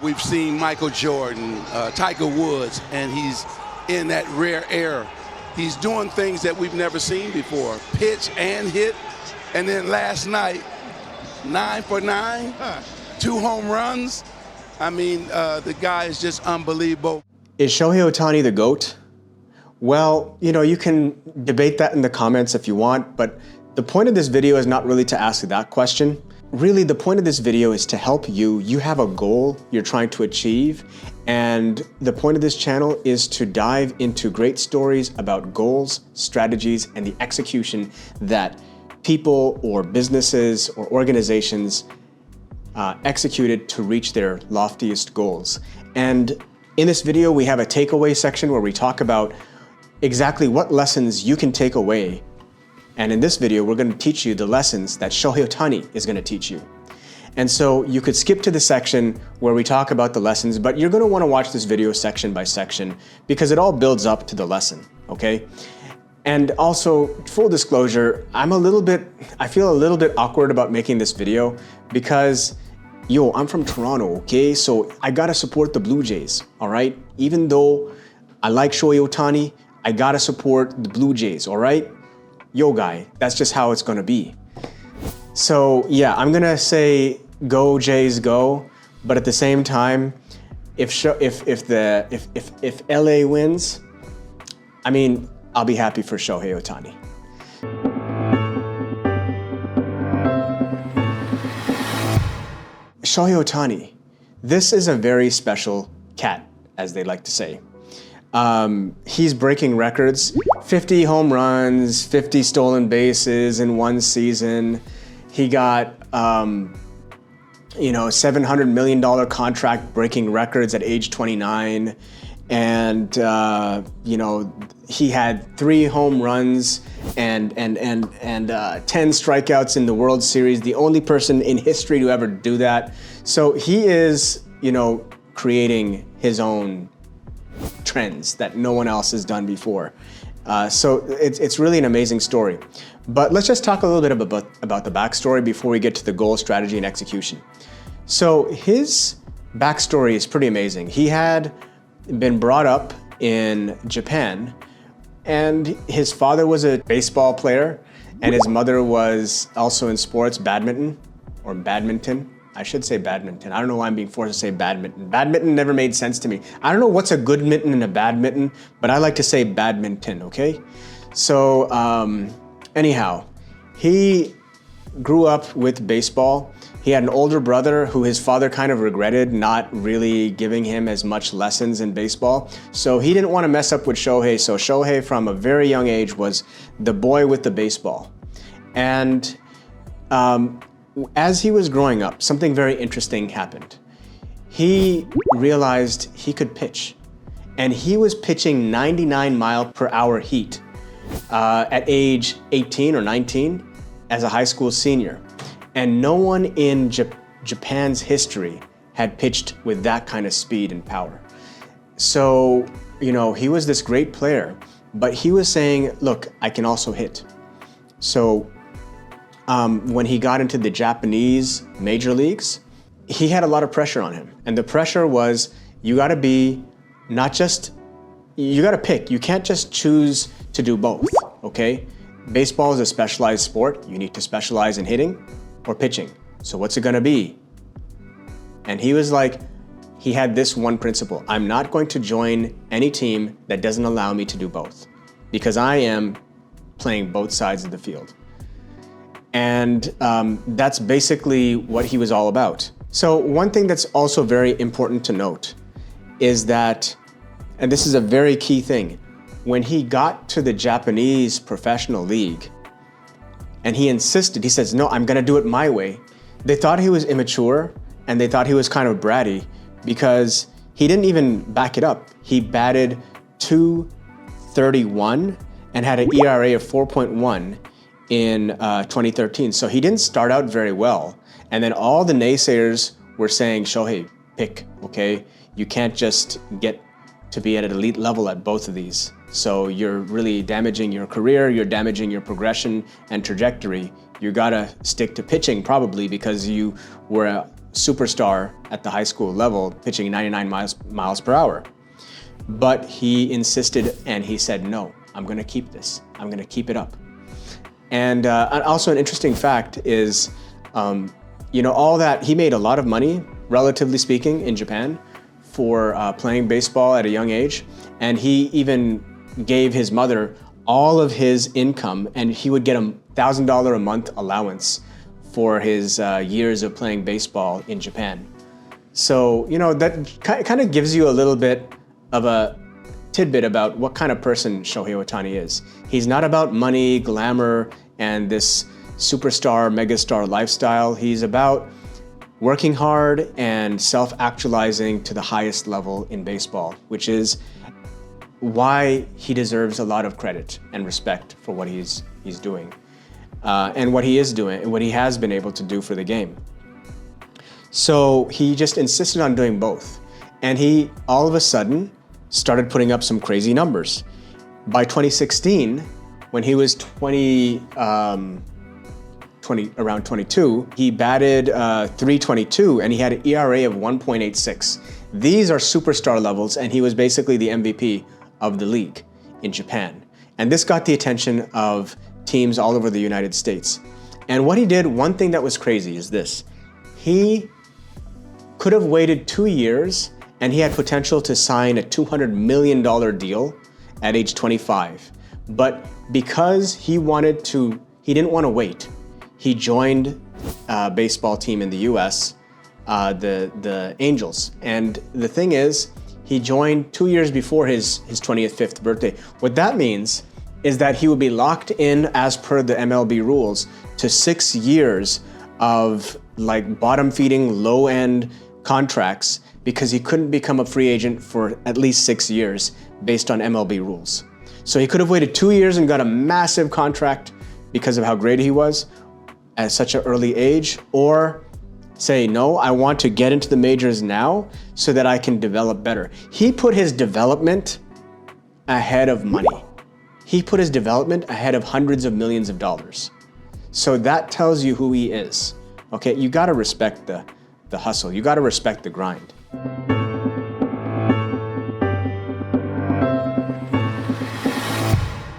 We've seen Michael Jordan, Tiger Woods, and he's in that rare era. He's doing things that we've never seen before, pitch and hit. And then last night, 9 for 9, 2 home runs. I mean, the guy is just unbelievable. Is Shohei Ohtani the GOAT? Well, you know, you can debate that in the comments if you want, but the point of this video is not really to ask that question. Really, the point of this video is to help you. You have a goal you're trying to achieve, and the point of this channel is to dive into great stories about goals, strategies, and the execution that people or businesses or organizations executed to reach their loftiest goals. And in this video, we have a takeaway section where we talk about exactly what lessons you can take away. And in this video, we're going to teach you the lessons that Shohei Ohtani is going to teach you. And so you could skip to the section where we talk about the lessons, but you're going to want to watch this video section by section because it all builds up to the lesson, okay? And also, full disclosure, I feel a little bit awkward about making this video because, I'm from Toronto, okay? So I gotta support the Blue Jays, all right? Even though I like Shohei Ohtani, I gotta support the Blue Jays, all right? Guy, that's just how it's gonna be. So yeah, I'm gonna say go Jays go, but at the same time, if LA wins, I mean, I'll be happy for Shohei Ohtani. Shohei Ohtani, this is a very special cat, as they like to say. He's breaking records, 50 home runs, 50 stolen bases in one season. He got, $700 million contract breaking records at age 29. And, he had 3 home runs and 10 strikeouts in the World Series, the only person in history to ever do that. So he is, creating his own trends that no one else has done before. So it's really an amazing story. But let's just talk a little bit about the backstory before we get to the goal, strategy, and execution. So his backstory is pretty amazing. He had been brought up in Japan, and his father was a baseball player, and his mother was also in sports, badminton. I should say badminton. I don't know why I'm being forced to say badminton. Badminton never made sense to me. I don't know what's a good mitten and a bad mitten, but I like to say badminton, okay? So anyhow, he grew up with baseball. He had an older brother who his father kind of regretted not really giving him as much lessons in baseball. So he didn't want to mess up with Shohei. So Shohei, from a very young age, was the boy with the baseball. And as he was growing up, something very interesting happened. He realized he could pitch. And he was pitching 99-mile-per-hour heat at age 18 or 19 as a high school senior. And no one in Japan's history had pitched with that kind of speed and power. So, he was this great player, but he was saying, look, I can also hit. So when he got into the Japanese major leagues, he had a lot of pressure on him. And the pressure was, you gotta pick. You can't just choose to do both, okay? Baseball is a specialized sport. You need to specialize in hitting or pitching. So what's it gonna be? And he was like, he had this one principle. I'm not going to join any team that doesn't allow me to do both, because I am playing both sides of the field. And that's basically what he was all about. So one thing that's also very important to note is that, and this is a very key thing, when he got to the Japanese professional league, and he insisted, he says, no, I'm gonna do it my way. They thought he was immature, and they thought he was kind of bratty, because he didn't even back it up. He batted .231 and had an ERA of 4.1 in 2013. So he didn't start out very well. And then all the naysayers were saying, Shohei, pick, okay? You can't just get to be at an elite level at both of these. So you're really damaging your career, you're damaging your progression and trajectory. You gotta stick to pitching probably, because you were superstar at the high school level, pitching 99 miles per hour. But he insisted and he said, no, I'm going to keep this. I'm going to keep it up. And also an interesting fact is, all that, he made a lot of money, relatively speaking, in Japan for playing baseball at a young age. And he even gave his mother all of his income, and he would get a $1,000 a month allowance for his years of playing baseball in Japan. So, that kind of gives you a little bit of a tidbit about what kind of person Shohei Ohtani is. He's not about money, glamour, and this superstar, megastar lifestyle. He's about working hard and self-actualizing to the highest level in baseball, which is why he deserves a lot of credit and respect for what he's doing, and what he is doing, and what he has been able to do for the game. So he just insisted on doing both. And he, all of a sudden, started putting up some crazy numbers. By 2016, when he was around 22, he batted .322, and he had an ERA of 1.86. These are superstar levels, and he was basically the MVP of the league in Japan. And this got the attention of teams all over the United States. And what he did, one thing that was crazy is this. He could have waited 2 years, and he had potential to sign a $200 million deal at age 25. But because he didn't want to wait, he joined a baseball team in the US, the Angels. And the thing is, he joined 2 years before his 25th birthday. What that means is that he would be locked in, as per the MLB rules, to 6 years of bottom-feeding, low-end contracts, because he couldn't become a free agent for at least 6 years based on MLB rules. So he could have waited 2 years and got a massive contract because of how great he was at such an early age, or say, no, I want to get into the majors now so that I can develop better. He put his development ahead of money. He put his development ahead of hundreds of millions of dollars. So that tells you who he is. Okay, you gotta respect the hustle. You gotta respect the grind.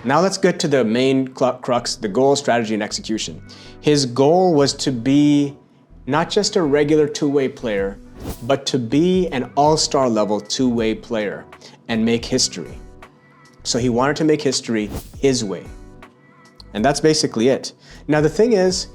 Now let's get to the main crux, the goal, strategy, and execution. His goal was to be not just a regular two-way player, but to be an all-star level two-way player and make history. So he wanted to make history his way. And that's basically it. Now the thing is,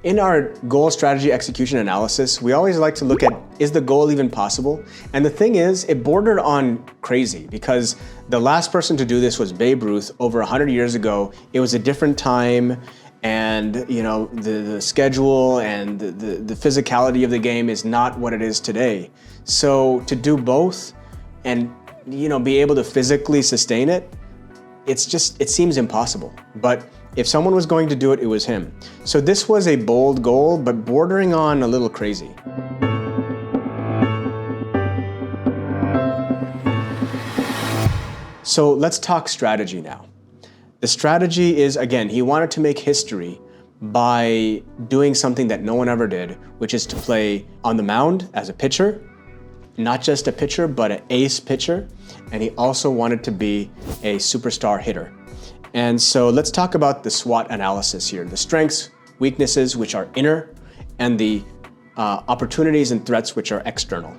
in our goal, strategy, execution analysis, we always like to look at, is the goal even possible? And the thing is, it bordered on crazy, because the last person to do this was Babe Ruth over 100 years ago. It was a different time, and the schedule and the physicality of the game is not what it is today. So to do both and be able to physically sustain it, it seems impossible. But if someone was going to do it, it was him. So this was a bold goal, but bordering on a little crazy. So let's talk strategy now. The strategy is, again, he wanted to make history by doing something that no one ever did, which is to play on the mound as a pitcher, not just a pitcher, but an ace pitcher. And he also wanted to be a superstar hitter. And so let's talk about the SWOT analysis here. The strengths, weaknesses, which are inner, and the opportunities and threats, which are external.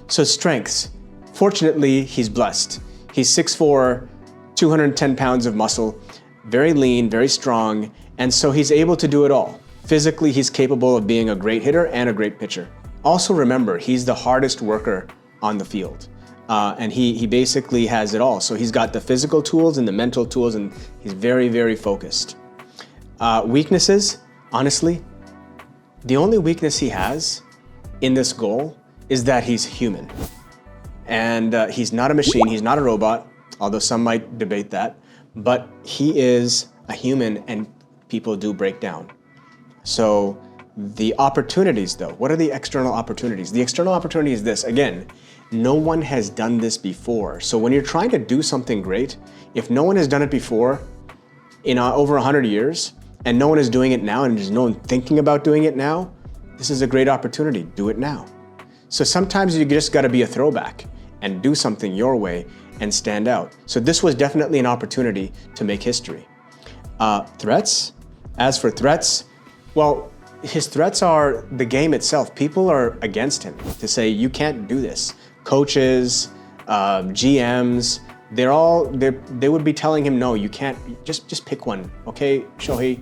So strengths, fortunately, he's blessed. He's 6'4", 210 pounds of muscle, very lean, very strong, and so he's able to do it all. Physically, he's capable of being a great hitter and a great pitcher. Also remember, he's the hardest worker on the field. And he basically has it all. So he's got the physical tools and the mental tools, and he's very, very focused. Weaknesses, honestly, the only weakness he has in this goal is that he's human. And he's not a machine, he's not a robot, although some might debate that, but he is a human, and people do break down. So the opportunities though, what are the external opportunities? The external opportunity is this, again, no one has done this before. So when you're trying to do something great, if no one has done it before in over 100 years, and no one is doing it now, and there's no one thinking about doing it now, this is a great opportunity, do it now. So sometimes you just gotta be a throwback and do something your way and stand out. So this was definitely an opportunity to make history. Threats? As for threats, well, his threats are the game itself. People are against him to say, you can't do this. Coaches, GMs, they would be telling him, no, you can't, just pick one, okay, Shohei,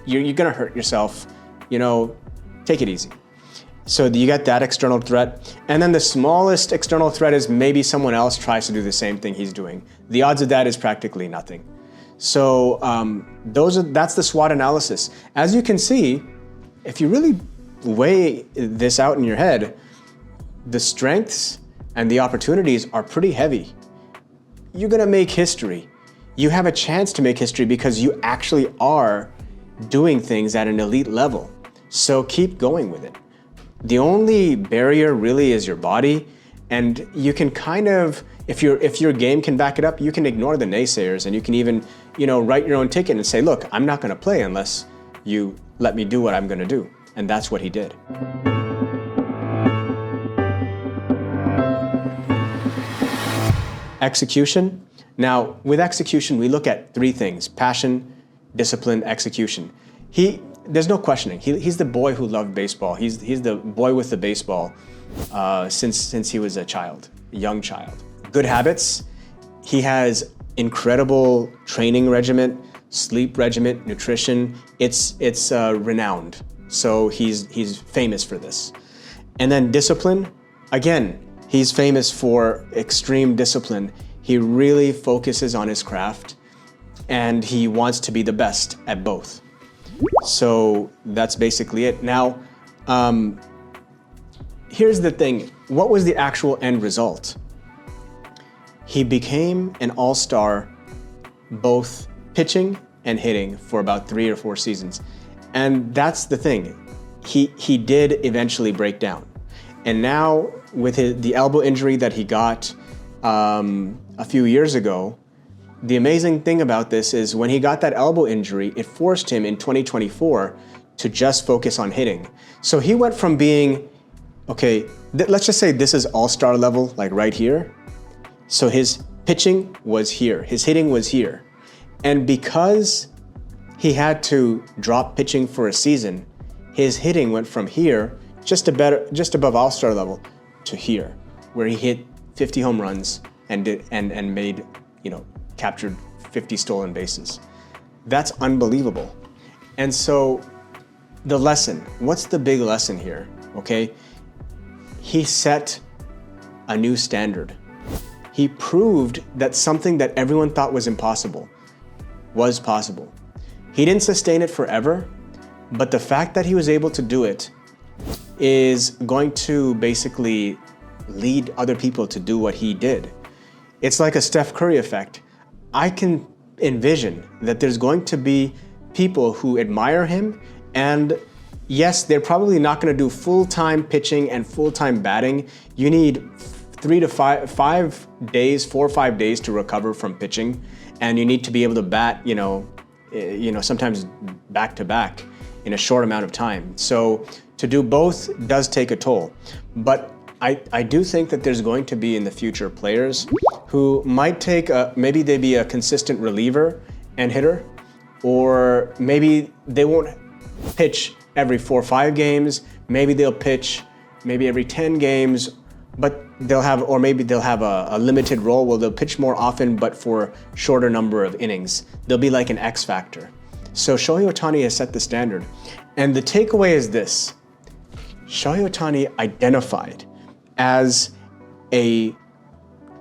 you're gonna hurt yourself, take it easy. So you got that external threat. And then the smallest external threat is maybe someone else tries to do the same thing he's doing. The odds of that is practically nothing. So that's the SWOT analysis. As you can see, if you really weigh this out in your head, the strengths and the opportunities are pretty heavy. You're gonna make history. You have a chance to make history because you actually are doing things at an elite level. So keep going with it. The only barrier really is your body, and you can kind of, if your game can back it up, you can ignore the naysayers, and you can even, write your own ticket and say, look, I'm not gonna play unless you let me do what I'm gonna do. And that's what he did. Execution. Now, with execution, we look at three things: passion, discipline, execution. There's no questioning. He's the boy who loved baseball. He's the boy with the baseball since he was a young child. Good habits. He has incredible training regimen, sleep regimen, nutrition. It's renowned. So he's famous for this. And then discipline. Again, he's famous for extreme discipline. He really focuses on his craft, and he wants to be the best at both. So that's basically it. Now, here's the thing. What was the actual end result? He became an all-star, both pitching and hitting, for about 3 or 4 seasons. And that's the thing. He did eventually break down. And now with the elbow injury that he got a few years ago, the amazing thing about this is when he got that elbow injury, it forced him in 2024 to just focus on hitting. So he went from being, let's just say this is all-star level, like right here. So his pitching was here, his hitting was here. And because he had to drop pitching for a season, his hitting went from here, just above all-star level, to here, where he hit 50 home runs and made, captured 50 stolen bases. That's unbelievable. And so the lesson, what's the big lesson here, okay? He set a new standard. He proved that something that everyone thought was impossible was possible. He didn't sustain it forever, but the fact that he was able to do it is going to basically lead other people to do what he did. It's like a Steph Curry effect. I can envision that there's going to be people who admire him, and yes, they're probably not going to do full-time pitching and full-time batting. You need 4 or 5 days to recover from pitching, and you need to be able to bat, sometimes back to back in a short amount of time. So to do both does take a toll. But I do think that there's going to be in the future players who might take maybe they be a consistent reliever and hitter, or maybe they won't pitch every 4 or 5 games. Maybe they'll pitch maybe every 10 games, but they'll have a limited role where they'll pitch more often, but for shorter number of innings. They'll be like an X factor. So Shohei Ohtani has set the standard. And the takeaway is this: Shohei Ohtani identified as a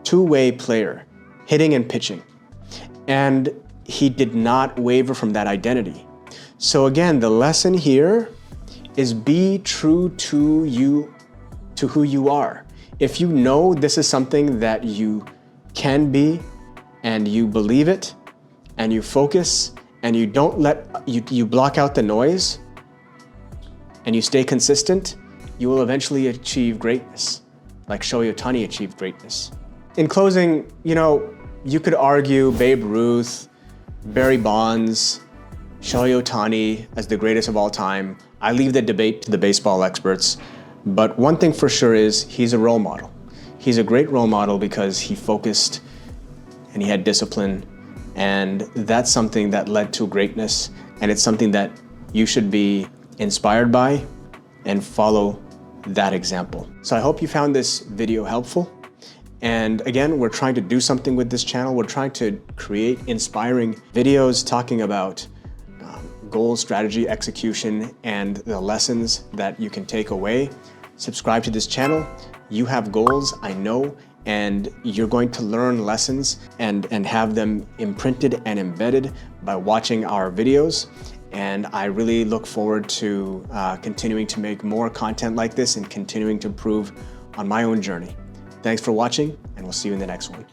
two-way player, hitting and pitching. And he did not waver from that identity. So again, the lesson here is be true to you, to who you are. If you know this is something that you can be, and you believe it, and you focus, and you don't you block out the noise, and you stay consistent, you will eventually achieve greatness, like Shohei Ohtani achieved greatness. In closing, you could argue Babe Ruth, Barry Bonds, Shohei Ohtani as the greatest of all time. I leave the debate to the baseball experts. But one thing for sure is he's a role model. He's a great role model because he focused and he had discipline. And that's something that led to greatness. And it's something that you should be inspired by and follow that example. So I hope you found this video helpful. And again, we're trying to do something with this channel. We're trying to create inspiring videos talking about goals, strategy, execution, and the lessons that you can take away. Subscribe to this channel. You have goals, I know, and you're going to learn lessons and have them imprinted and embedded by watching our videos. And I really look forward to continuing to make more content like this and continuing to improve on my own journey. Thanks for watching, and we'll see you in the next one.